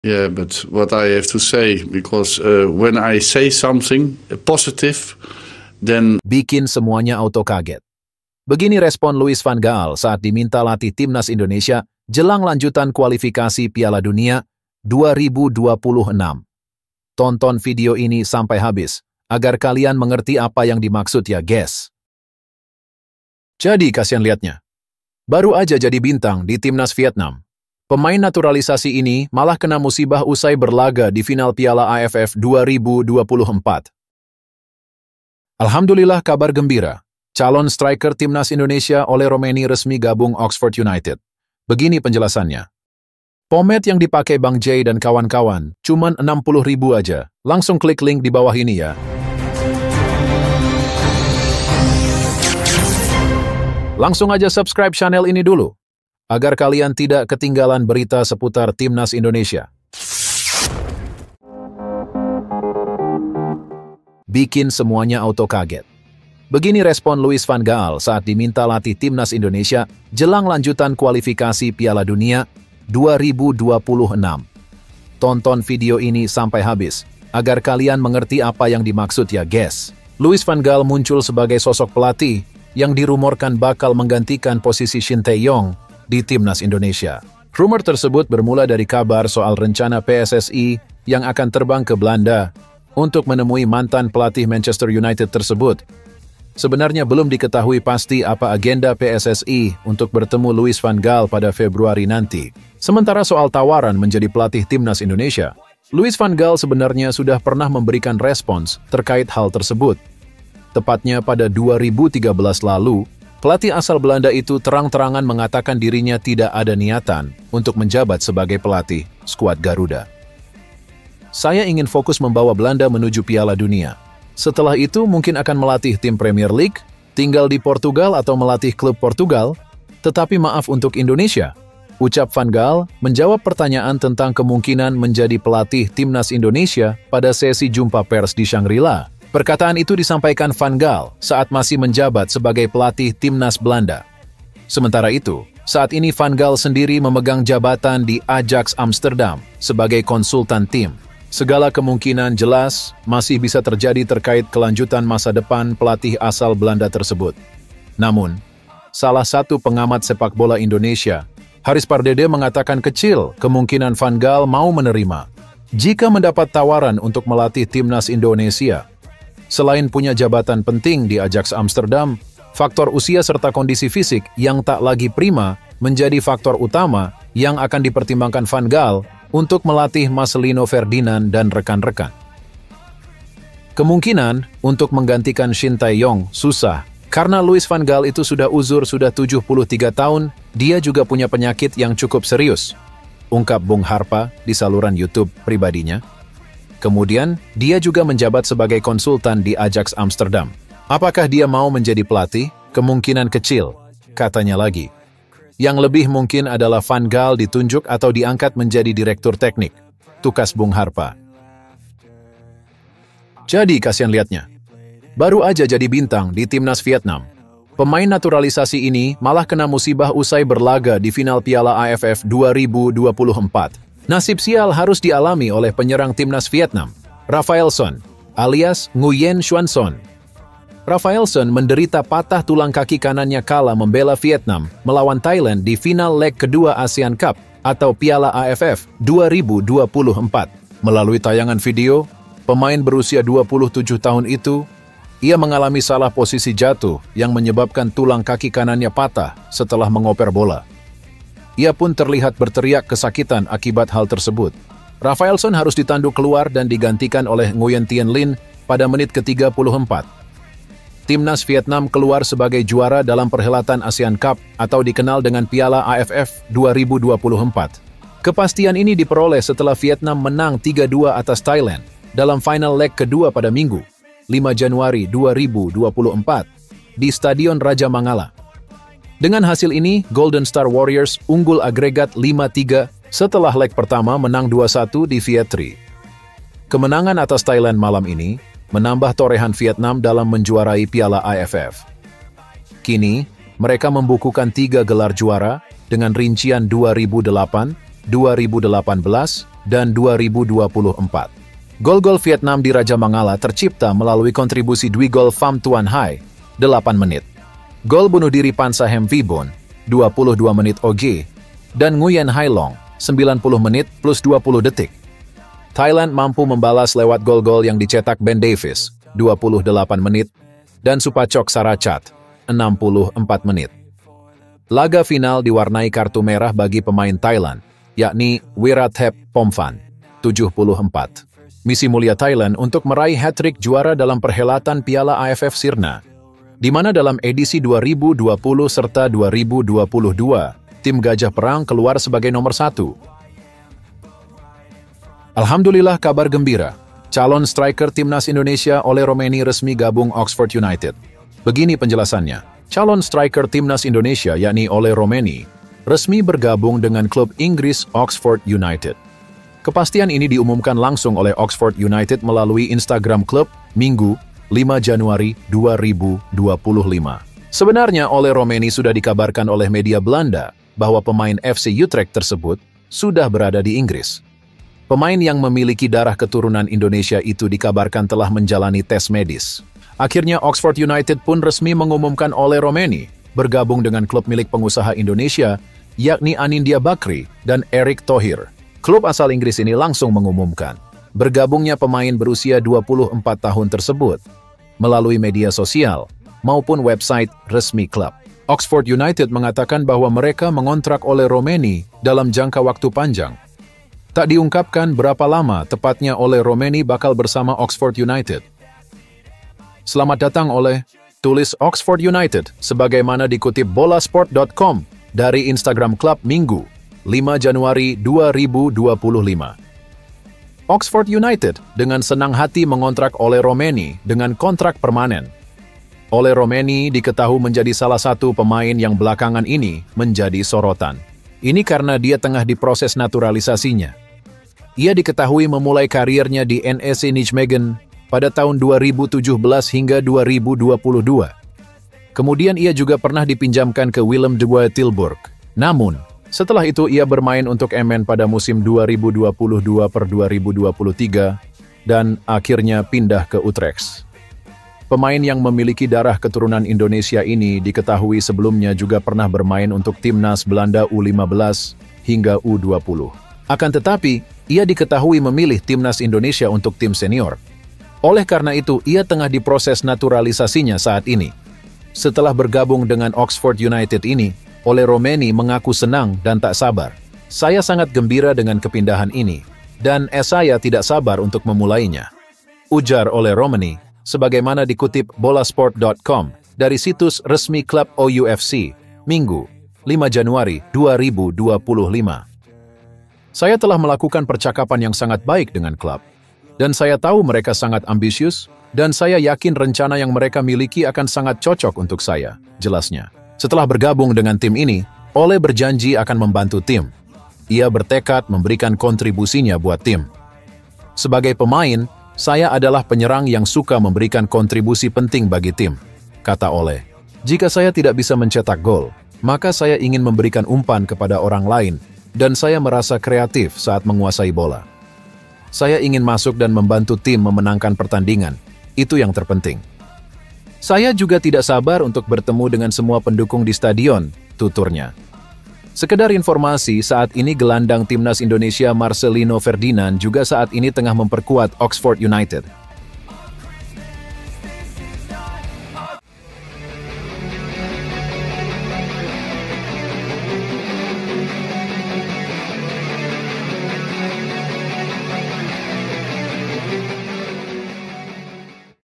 Yeah, but what I have to say, because when I say something positive, then Bikin semuanya auto kaget. Begini respon Louis van Gaal saat diminta latih timnas Indonesia jelang lanjutan kualifikasi Piala Dunia 2026. Tonton video ini sampai habis, agar kalian mengerti apa yang dimaksud ya guys. Jadi kasihan liatnya. Baru aja jadi bintang di timnas Vietnam. Pemain naturalisasi ini malah kena musibah usai berlaga di final Piala AFF 2024. Alhamdulillah kabar gembira. Calon striker timnas Indonesia Ole Romeni resmi gabung Oxford United. Begini penjelasannya. Pomade yang dipakai Bang J dan kawan-kawan cuman 60.000 aja. Langsung klik link di bawah ini ya. Langsung aja subscribe channel ini dulu, agar kalian tidak ketinggalan berita seputar timnas Indonesia. Bikin semuanya auto kaget. Begini respon Louis van Gaal saat diminta latih timnas Indonesia jelang lanjutan kualifikasi Piala Dunia 2026. Tonton video ini sampai habis, agar kalian mengerti apa yang dimaksud ya guys. Louis van Gaal muncul sebagai sosok pelatih yang dirumorkan bakal menggantikan posisi Shin Tae-yong di timnas Indonesia. Rumor tersebut bermula dari kabar soal rencana PSSI yang akan terbang ke Belanda untuk menemui mantan pelatih Manchester United tersebut. Sebenarnya belum diketahui pasti apa agenda PSSI untuk bertemu Louis van Gaal pada Februari nanti. Sementara soal tawaran menjadi pelatih timnas Indonesia, Louis van Gaal sebenarnya sudah pernah memberikan respons terkait hal tersebut. Tepatnya pada 2013 lalu, pelatih asal Belanda itu terang-terangan mengatakan dirinya tidak ada niatan untuk menjabat sebagai pelatih skuad Garuda. Saya ingin fokus membawa Belanda menuju Piala Dunia. Setelah itu mungkin akan melatih tim Premier League, tinggal di Portugal atau melatih klub Portugal, tetapi maaf untuk Indonesia. Ucap Van Gaal menjawab pertanyaan tentang kemungkinan menjadi pelatih timnas Indonesia pada sesi jumpa pers di Shangri-La. Perkataan itu disampaikan Van Gaal saat masih menjabat sebagai pelatih timnas Belanda. Sementara itu, saat ini Van Gaal sendiri memegang jabatan di Ajax Amsterdam sebagai konsultan tim. Segala kemungkinan jelas masih bisa terjadi terkait kelanjutan masa depan pelatih asal Belanda tersebut. Namun, salah satu pengamat sepak bola Indonesia, Haris Pardede mengatakan kecil kemungkinan Van Gaal mau menerima jika mendapat tawaran untuk melatih timnas Indonesia. Selain punya jabatan penting di Ajax Amsterdam, faktor usia serta kondisi fisik yang tak lagi prima menjadi faktor utama yang akan dipertimbangkan Van Gaal untuk melatih Marcelino Ferdinand dan rekan-rekan. Kemungkinan untuk menggantikan Shin Tae-yong susah, karena Louis van Gaal itu sudah uzur sudah 73 tahun, dia juga punya penyakit yang cukup serius, ungkap Bung Harpa di saluran YouTube pribadinya. Kemudian, dia juga menjabat sebagai konsultan di Ajax Amsterdam. Apakah dia mau menjadi pelatih? Kemungkinan kecil, katanya lagi. Yang lebih mungkin adalah Van Gaal ditunjuk atau diangkat menjadi direktur teknik, tukas Bung Harpa. Jadi kasihan liatnya. Baru aja jadi bintang di timnas Vietnam. Pemain naturalisasi ini malah kena musibah usai berlaga di final Piala AFF 2024. Nasib sial harus dialami oleh penyerang timnas Vietnam, Rafaelson, alias Nguyen Xuan Son. Rafaelson menderita patah tulang kaki kanannya kala membela Vietnam melawan Thailand di final leg kedua ASEAN Cup atau Piala AFF 2024. Melalui tayangan video, pemain berusia 27 tahun itu, ia mengalami salah posisi jatuh yang menyebabkan tulang kaki kanannya patah setelah mengoper bola. Ia pun terlihat berteriak kesakitan akibat hal tersebut. Rafaelson harus ditanduk keluar dan digantikan oleh Nguyen Tien Linh pada menit ke-34. Timnas Vietnam keluar sebagai juara dalam perhelatan ASEAN Cup atau dikenal dengan Piala AFF 2024. Kepastian ini diperoleh setelah Vietnam menang 3-2 atas Thailand dalam final leg kedua pada Minggu, 5 Januari 2024, di Stadion Raja Mangala. Dengan hasil ini, Golden Star Warriors unggul agregat 5-3 setelah leg pertama menang 2-1 di Vietri. Kemenangan atas Thailand malam ini menambah torehan Vietnam dalam menjuarai Piala AFF. Kini, mereka membukukan 3 gelar juara dengan rincian 2008, 2018, dan 2024. Gol-gol Vietnam di Raja Mangala tercipta melalui kontribusi Dwi gol Pham Tuan Hai, 8 menit. Gol bunuh diri Pansahem Vibon, 22 menit OG, dan Nguyen Hai Long, 90 menit plus 20 detik. Thailand mampu membalas lewat gol-gol yang dicetak Ben Davis, 28 menit, dan Supachok Saracat, 64 menit. Laga final diwarnai kartu merah bagi pemain Thailand, yakni Wirathep Phomphanh, 74. Misi mulia Thailand untuk meraih hat-trick juara dalam perhelatan Piala AFF Sirna, di mana dalam edisi 2020 serta 2022, tim Gajah Perang keluar sebagai nomor 1. Alhamdulillah kabar gembira, calon striker Timnas Indonesia Ole Romeni resmi gabung Oxford United. Begini penjelasannya. Calon striker Timnas Indonesia yakni Ole Romeni resmi bergabung dengan klub Inggris Oxford United. Kepastian ini diumumkan langsung oleh Oxford United melalui Instagram klub Minggu 5 Januari 2025. Sebenarnya Ole Romeni sudah dikabarkan oleh media Belanda bahwa pemain FC Utrecht tersebut sudah berada di Inggris. Pemain yang memiliki darah keturunan Indonesia itu dikabarkan telah menjalani tes medis. Akhirnya Oxford United pun resmi mengumumkan Ole Romeni bergabung dengan klub milik pengusaha Indonesia, yakni Anindya Bakri dan Erick Thohir. Klub asal Inggris ini langsung mengumumkan bergabungnya pemain berusia 24 tahun tersebut melalui media sosial maupun website resmi klub. Oxford United mengatakan bahwa mereka mengontrak Ole Romeni dalam jangka waktu panjang. Tak diungkapkan berapa lama tepatnya Ole Romeni bakal bersama Oxford United. Selamat datang Ole, tulis Oxford United sebagaimana dikutip bolasport.com dari Instagram klub Minggu 5 Januari 2025. Oxford United dengan senang hati mengontrak Ole Romeni dengan kontrak permanen. Ole Romeni diketahui menjadi salah satu pemain yang belakangan ini menjadi sorotan. Ini karena dia tengah diproses naturalisasinya. Ia diketahui memulai karirnya di NEC Nijmegen pada tahun 2017 hingga 2022. Kemudian ia juga pernah dipinjamkan ke Willem de Waard Tilburg. Namun, setelah itu ia bermain untuk MN pada musim 2022/2023 dan akhirnya pindah ke Utrecht. Pemain yang memiliki darah keturunan Indonesia ini diketahui sebelumnya juga pernah bermain untuk timnas Belanda U15 hingga U20. Akan tetapi, ia diketahui memilih timnas Indonesia untuk tim senior. Oleh karena itu, ia tengah diproses naturalisasinya saat ini. Setelah bergabung dengan Oxford United ini, Ole Romeni mengaku senang dan tak sabar. Saya sangat gembira dengan kepindahan ini, dan saya tidak sabar untuk memulainya. Ujar Ole Romeni, sebagaimana dikutip bolasport.com dari situs resmi klub OUFC, Minggu, 5 Januari 2025. Saya telah melakukan percakapan yang sangat baik dengan klub. Dan saya tahu mereka sangat ambisius, dan saya yakin rencana yang mereka miliki akan sangat cocok untuk saya, jelasnya. Setelah bergabung dengan tim ini, Ole berjanji akan membantu tim. Ia bertekad memberikan kontribusinya buat tim. Sebagai pemain, saya adalah penyerang yang suka memberikan kontribusi penting bagi tim, kata Ole. Jika saya tidak bisa mencetak gol, maka saya ingin memberikan umpan kepada orang lain, dan saya merasa kreatif saat menguasai bola. Saya ingin masuk dan membantu tim memenangkan pertandingan. Itu yang terpenting. Saya juga tidak sabar untuk bertemu dengan semua pendukung di stadion, tuturnya. Sekedar informasi, saat ini gelandang timnas Indonesia Marcelino Ferdinand juga saat ini tengah memperkuat Oxford United.